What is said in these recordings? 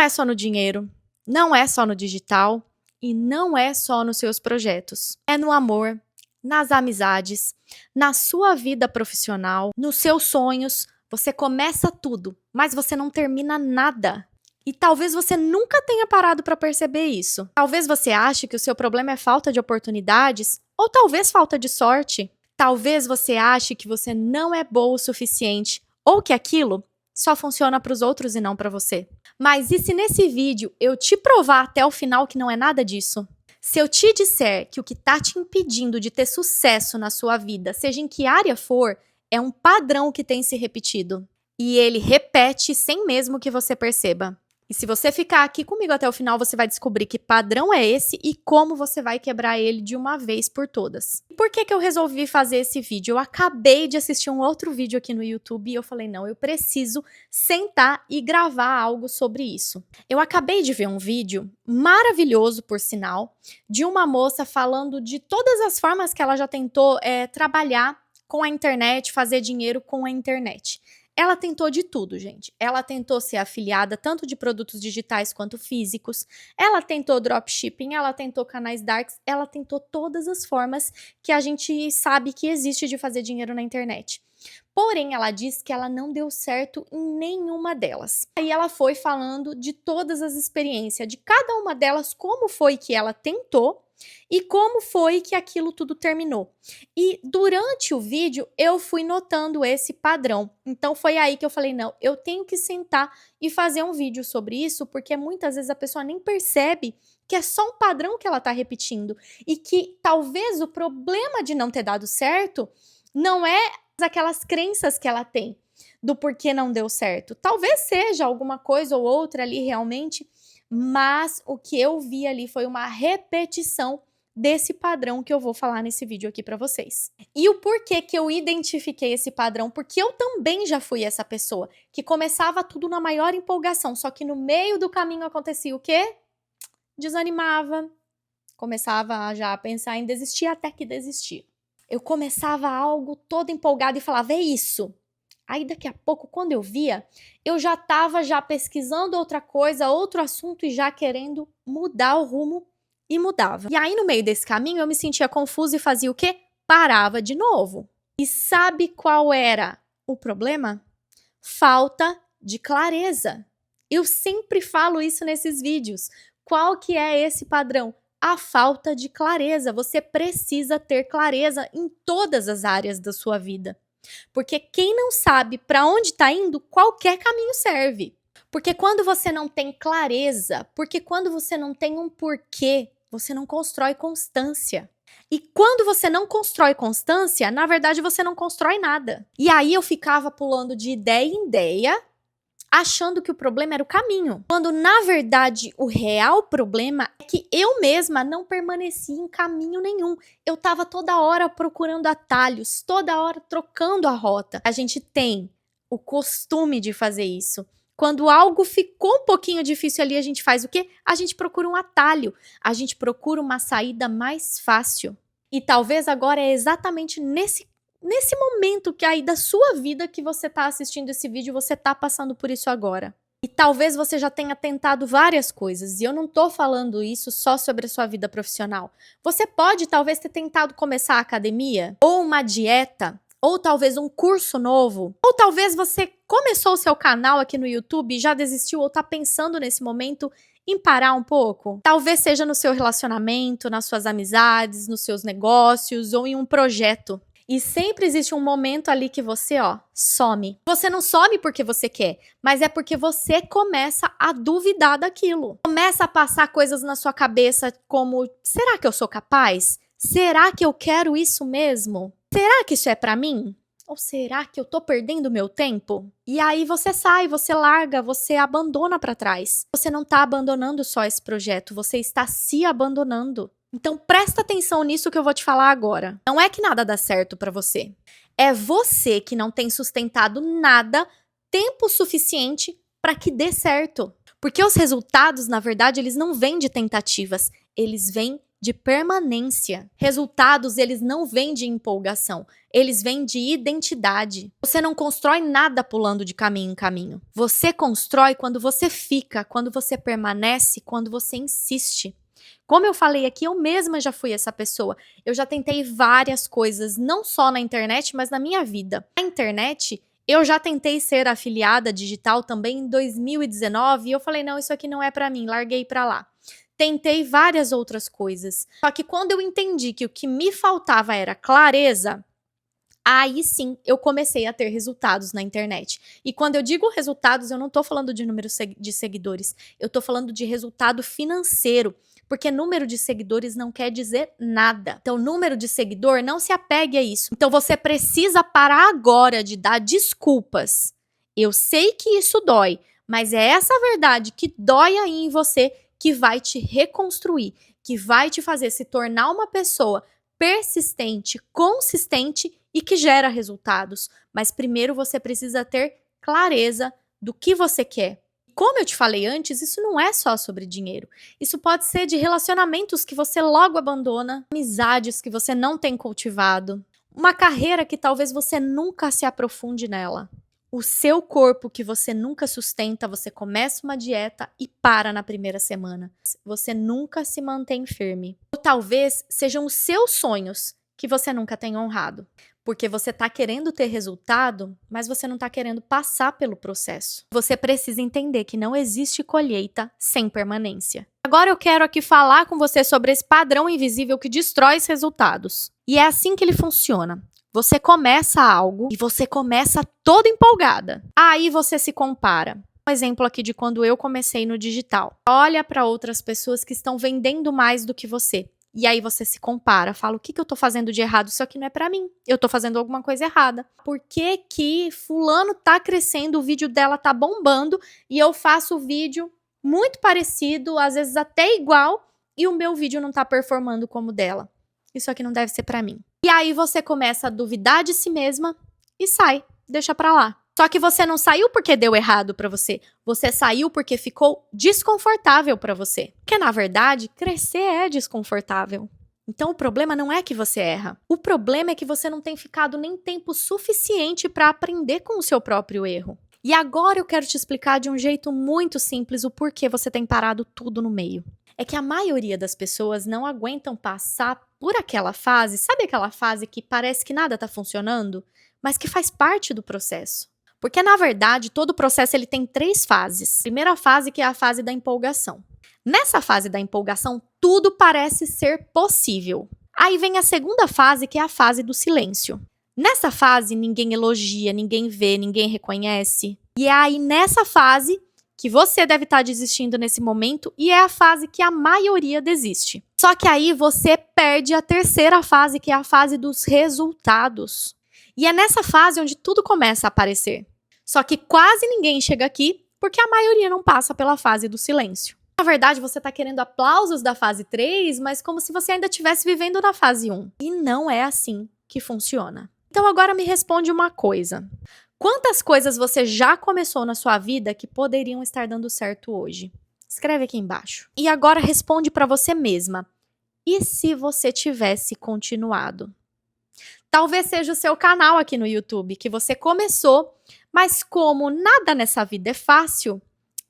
é só no dinheiro, não é só no digital e não é só nos seus projetos. É no amor, nas amizades, na sua vida profissional, nos seus sonhos. Você começa tudo, mas você não termina nada. E talvez você nunca tenha parado para perceber isso. Talvez você ache que o seu problema é falta de oportunidades, ou talvez falta de sorte. Talvez você ache que você não é boa o suficiente, ou que aquilo só funciona para os outros e não para você. Mas e se nesse vídeo eu te provar até o final que não é nada disso? Se eu te disser que o que está te impedindo de ter sucesso na sua vida, seja em que área for, é um padrão que tem se repetido. E ele repete sem mesmo que você perceba. E se você ficar aqui comigo até o final, você vai descobrir que padrão é esse e como você vai quebrar ele de uma vez por todas. E por que eu resolvi fazer esse vídeo? Eu acabei de assistir um outro vídeo aqui no YouTube e eu falei, não, eu preciso sentar e gravar algo sobre isso. Eu acabei de ver um vídeo maravilhoso, por sinal, de uma moça falando de todas as formas que ela já tentou trabalhar com a internet, fazer dinheiro com a internet. Ela tentou de tudo, gente. Ela tentou ser afiliada tanto de produtos digitais quanto físicos. Ela tentou dropshipping, ela tentou canais darks, ela tentou todas as formas que a gente sabe que existe de fazer dinheiro na internet. Porém, ela disse que ela não deu certo em nenhuma delas. Aí ela foi falando de todas as experiências, de cada uma delas, como foi que ela tentou e como foi que aquilo tudo terminou. E durante o vídeo eu fui notando esse padrão. Então foi aí que eu falei, não, eu tenho que sentar e fazer um vídeo sobre isso, porque muitas vezes a pessoa nem percebe que é só um padrão que ela tá repetindo e que talvez o problema de não ter dado certo não é aquelas crenças que ela tem do porquê não deu certo. Talvez seja alguma coisa ou outra ali realmente, mas o que eu vi ali foi uma repetição desse padrão que eu vou falar nesse vídeo aqui pra vocês. E o porquê que eu identifiquei esse padrão? Porque eu também já fui essa pessoa que começava tudo na maior empolgação, só que no meio do caminho acontecia o quê? Desanimava, começava já a pensar em desistir até que desistia. Eu começava algo todo empolgado e falava, é isso. Aí daqui a pouco, quando eu via, eu já estava pesquisando outra coisa, outro assunto e já querendo mudar o rumo e mudava. E aí no meio desse caminho eu me sentia confusa e fazia o quê? Parava de novo. E sabe qual era o problema? Falta de clareza. Eu sempre falo isso nesses vídeos. Qual que é esse padrão? A falta de clareza. Você precisa ter clareza em todas as áreas da sua vida. Porque quem não sabe para onde está indo, qualquer caminho serve. Porque quando você não tem clareza, porque quando você não tem um porquê, você não constrói constância. E quando você não constrói constância, na verdade você não constrói nada. E aí eu ficava pulando de ideia em ideia, achando que o problema era o caminho. Quando, na verdade, o real problema é que eu mesma não permanecia em caminho nenhum. Eu estava toda hora procurando atalhos, toda hora trocando a rota. A gente tem o costume de fazer isso. Quando algo ficou um pouquinho difícil ali, a gente faz o quê? A gente procura um atalho. A gente procura uma saída mais fácil. E talvez agora é exatamente nesse momento que aí da sua vida que você tá assistindo esse vídeo, você tá passando por isso agora. E talvez você já tenha tentado várias coisas, e eu não tô falando isso só sobre a sua vida profissional. Você pode talvez ter tentado começar a academia, ou uma dieta, ou talvez um curso novo, ou talvez você começou o seu canal aqui no YouTube e já desistiu ou tá pensando nesse momento em parar um pouco. Talvez seja no seu relacionamento, nas suas amizades, nos seus negócios ou em um projeto. E sempre existe um momento ali que você, some. Você não some porque você quer, mas é porque você começa a duvidar daquilo. Começa a passar coisas na sua cabeça como, será que eu sou capaz? Será que eu quero isso mesmo? Será que isso é pra mim? Ou será que eu tô perdendo meu tempo? E aí você sai, você larga, você abandona pra trás. Você não tá abandonando só esse projeto, você está se abandonando. Então presta atenção nisso que eu vou te falar agora. Não é que nada dá certo pra você. É você que não tem sustentado nada tempo suficiente para que dê certo. Porque os resultados, na verdade, eles não vêm de tentativas, eles vêm de permanência. Resultados, eles não vêm de empolgação, eles vêm de identidade. Você não constrói nada pulando de caminho em caminho. Você constrói quando você fica, quando você permanece, quando você insiste. Como eu falei aqui, eu mesma já fui essa pessoa. Eu já tentei várias coisas, não só na internet, mas na minha vida. Na internet, eu já tentei ser afiliada digital também em 2019 e eu falei, não, isso aqui não é pra mim, larguei pra lá. Tentei várias outras coisas. Só que quando eu entendi que o que me faltava era clareza, aí sim eu comecei a ter resultados na internet. E quando eu digo resultados, eu não tô falando de número de seguidores, eu tô falando de resultado financeiro. Porque número de seguidores não quer dizer nada. Então, número de seguidor, não se apegue a isso. Então, você precisa parar agora de dar desculpas. Eu sei que isso dói, mas é essa verdade que dói aí em você que vai te reconstruir, que vai te fazer se tornar uma pessoa persistente, consistente e que gera resultados. Mas primeiro você precisa ter clareza do que você quer. Como eu te falei antes, isso não é só sobre dinheiro. Isso pode ser de relacionamentos que você logo abandona, amizades que você não tem cultivado, uma carreira que talvez você nunca se aprofunde nela. O seu corpo que você nunca sustenta, você começa uma dieta e para na primeira semana. Você nunca se mantém firme. Ou talvez sejam os seus sonhos que você nunca tem honrado. Porque você está querendo ter resultado, mas você não está querendo passar pelo processo. Você precisa entender que não existe colheita sem permanência. Agora eu quero aqui falar com você sobre esse padrão invisível que destrói os resultados. E é assim que ele funciona. Você começa algo e você começa toda empolgada. Aí você se compara. Um exemplo aqui de quando eu comecei no digital. Olha para outras pessoas que estão vendendo mais do que você. E aí você se compara, fala, o que eu tô fazendo de errado? Isso aqui não é pra mim. Eu tô fazendo alguma coisa errada. Por que que fulano tá crescendo, o vídeo dela tá bombando e eu faço o vídeo muito parecido, às vezes até igual, e o meu vídeo não tá performando como o dela? Isso aqui não deve ser pra mim. E aí você começa a duvidar de si mesma e sai, deixa pra lá. Só que você não saiu porque deu errado pra você. Você saiu porque ficou desconfortável pra você. Porque, na verdade, crescer é desconfortável. Então, o problema não é que você erra. O problema é que você não tem ficado nem tempo suficiente pra aprender com o seu próprio erro. E agora eu quero te explicar de um jeito muito simples o porquê você tem parado tudo no meio. É que a maioria das pessoas não aguentam passar por aquela fase, sabe aquela fase que parece que nada tá funcionando, mas que faz parte do processo? Porque, na verdade, todo processo ele tem 3 fases. Primeira fase, que é a fase da empolgação. Nessa fase da empolgação, tudo parece ser possível. Aí vem a segunda fase, que é a fase do silêncio. Nessa fase, ninguém elogia, ninguém vê, ninguém reconhece. E é aí nessa fase que você deve estar desistindo nesse momento e é a fase que a maioria desiste. Só que aí você perde a terceira fase, que é a fase dos resultados. E é nessa fase onde tudo começa a aparecer. Só que quase ninguém chega aqui porque a maioria não passa pela fase do silêncio. Na verdade, você está querendo aplausos da fase 3, mas como se você ainda estivesse vivendo na fase 1. E não é assim que funciona. Então agora me responde uma coisa. Quantas coisas você já começou na sua vida que poderiam estar dando certo hoje? Escreve aqui embaixo. E agora responde para você mesma. E se você tivesse continuado? Talvez seja o seu canal aqui no YouTube, que você começou, mas como nada nessa vida é fácil,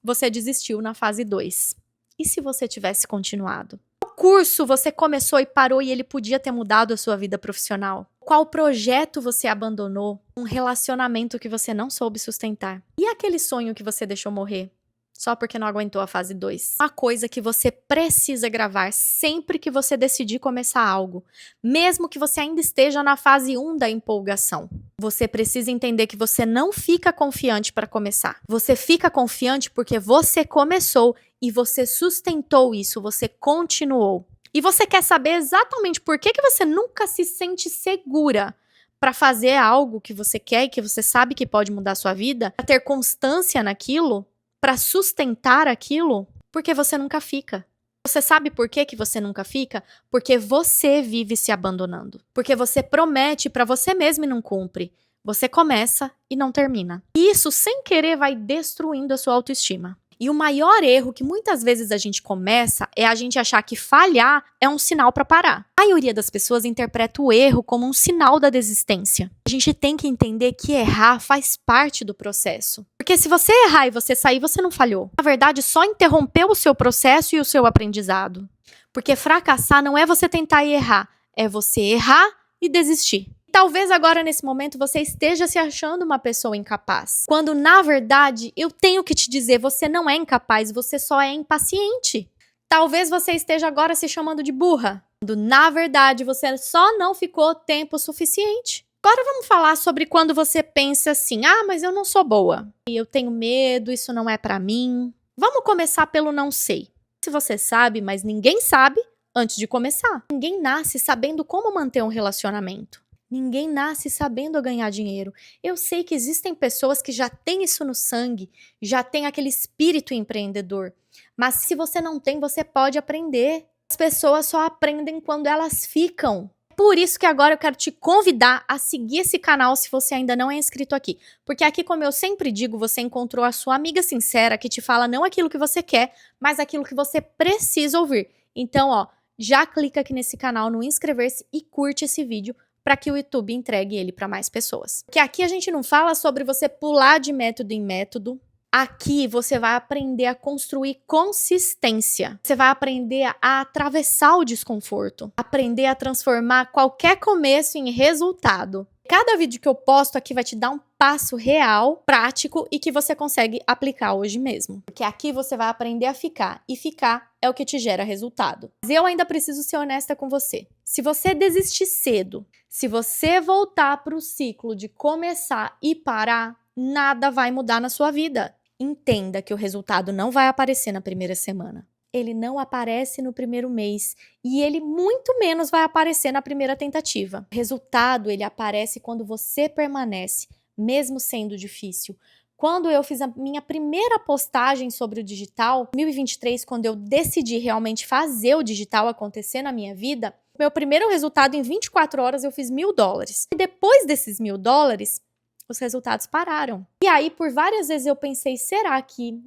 você desistiu na fase 2. E se você tivesse continuado? Qual curso você começou e parou e ele podia ter mudado a sua vida profissional? Qual projeto você abandonou? Um relacionamento que você não soube sustentar? E aquele sonho que você deixou morrer? Só porque não aguentou a fase 2. Uma coisa que você precisa gravar sempre que você decidir começar algo. Mesmo que você ainda esteja na fase 1 da empolgação. Você precisa entender que você não fica confiante para começar. Você fica confiante porque você começou e você sustentou isso, você continuou. E você quer saber exatamente por que você nunca se sente segura para fazer algo que você quer e que você sabe que pode mudar a sua vida, para ter constância naquilo, para sustentar aquilo, porque você nunca fica. Você sabe por que você nunca fica? Porque você vive se abandonando. Porque você promete para você mesmo e não cumpre. Você começa e não termina. E isso, sem querer, vai destruindo a sua autoestima. E o maior erro que muitas vezes a gente começa é a gente achar que falhar é um sinal para parar. A maioria das pessoas interpreta o erro como um sinal da desistência. A gente tem que entender que errar faz parte do processo. Porque se você errar e você sair, você não falhou. Na verdade, só interrompeu o seu processo e o seu aprendizado. Porque fracassar não é você tentar e errar, é você errar e desistir. Talvez agora, nesse momento, você esteja se achando uma pessoa incapaz. Quando, na verdade, eu tenho que te dizer, você não é incapaz, você só é impaciente. Talvez você esteja agora se chamando de burra. Quando, na verdade, você só não ficou tempo suficiente. Agora vamos falar sobre quando você pensa assim, mas eu não sou boa. Eu tenho medo, isso não é pra mim. Vamos começar pelo não sei. Se você sabe, mas ninguém sabe antes de começar. Ninguém nasce sabendo como manter um relacionamento. Ninguém nasce sabendo ganhar dinheiro. Eu sei que existem pessoas que já têm isso no sangue, já têm aquele espírito empreendedor. Mas se você não tem, você pode aprender. As pessoas só aprendem quando elas ficam. Por isso que agora eu quero te convidar a seguir esse canal se você ainda não é inscrito aqui. Porque aqui, como eu sempre digo, você encontrou a sua amiga sincera que te fala não aquilo que você quer, mas aquilo que você precisa ouvir. Então, já clica aqui nesse canal no inscrever-se e curte esse vídeo para que o YouTube entregue ele para mais pessoas. Porque aqui a gente não fala sobre você pular de método em método. Aqui você vai aprender a construir consistência. Você vai aprender a atravessar o desconforto. Aprender a transformar qualquer começo em resultado. Cada vídeo que eu posto aqui vai te dar um passo real, prático e que você consegue aplicar hoje mesmo. Porque aqui você vai aprender a ficar. E ficar é o que te gera resultado. Mas eu ainda preciso ser honesta com você. Se você desistir cedo, se você voltar para o ciclo de começar e parar, nada vai mudar na sua vida. Entenda que o resultado não vai aparecer na primeira semana. Ele não aparece no primeiro mês e ele muito menos vai aparecer na primeira tentativa. O resultado, ele aparece quando você permanece, mesmo sendo difícil. Quando eu fiz a minha primeira postagem sobre o digital, em 2023, quando eu decidi realmente fazer o digital acontecer na minha vida, meu primeiro resultado, em 24 horas, eu fiz $1.000. E depois desses $1.000, os resultados pararam. E aí, por várias vezes eu pensei, será que,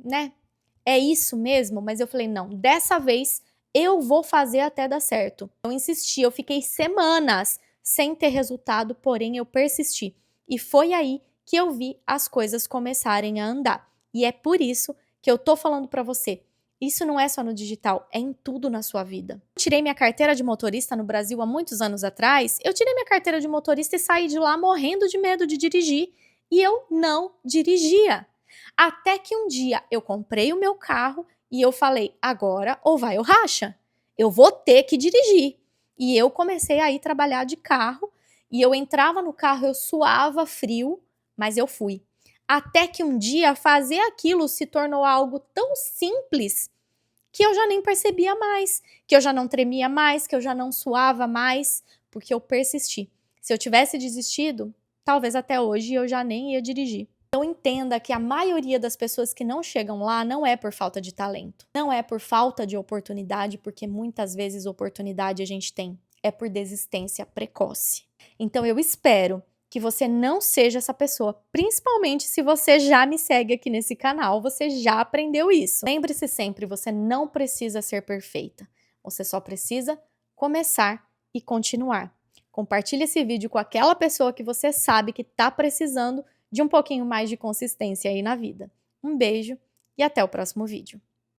é isso mesmo? Mas eu falei, não, dessa vez eu vou fazer até dar certo. Eu insisti, eu fiquei semanas sem ter resultado, porém eu persisti. E foi aí que eu vi as coisas começarem a andar. E é por isso que eu tô falando pra você, isso não é só no digital, é em tudo na sua vida. Eu tirei minha carteira de motorista no Brasil há muitos anos atrás, eu tirei minha carteira de motorista e saí de lá morrendo de medo de dirigir. E eu não dirigia. Até que um dia eu comprei o meu carro e eu falei, agora ou vai ou racha. Eu vou ter que dirigir. E eu comecei a ir trabalhar de carro e eu entrava no carro, eu suava frio, mas eu fui. Até que um dia fazer aquilo se tornou algo tão simples que eu já nem percebia mais, que eu já não tremia mais, que eu já não suava mais, porque eu persisti. Se eu tivesse desistido, talvez até hoje eu já nem ia dirigir. Então entenda que a maioria das pessoas que não chegam lá não é por falta de talento, não é por falta de oportunidade, porque muitas vezes oportunidade a gente tem, é por desistência precoce. Então eu espero que você não seja essa pessoa, principalmente se você já me segue aqui nesse canal, você já aprendeu isso. Lembre-se sempre, você não precisa ser perfeita, você só precisa começar e continuar. Compartilhe esse vídeo com aquela pessoa que você sabe que está precisando de um pouquinho mais de consistência aí na vida. Um beijo e até o próximo vídeo.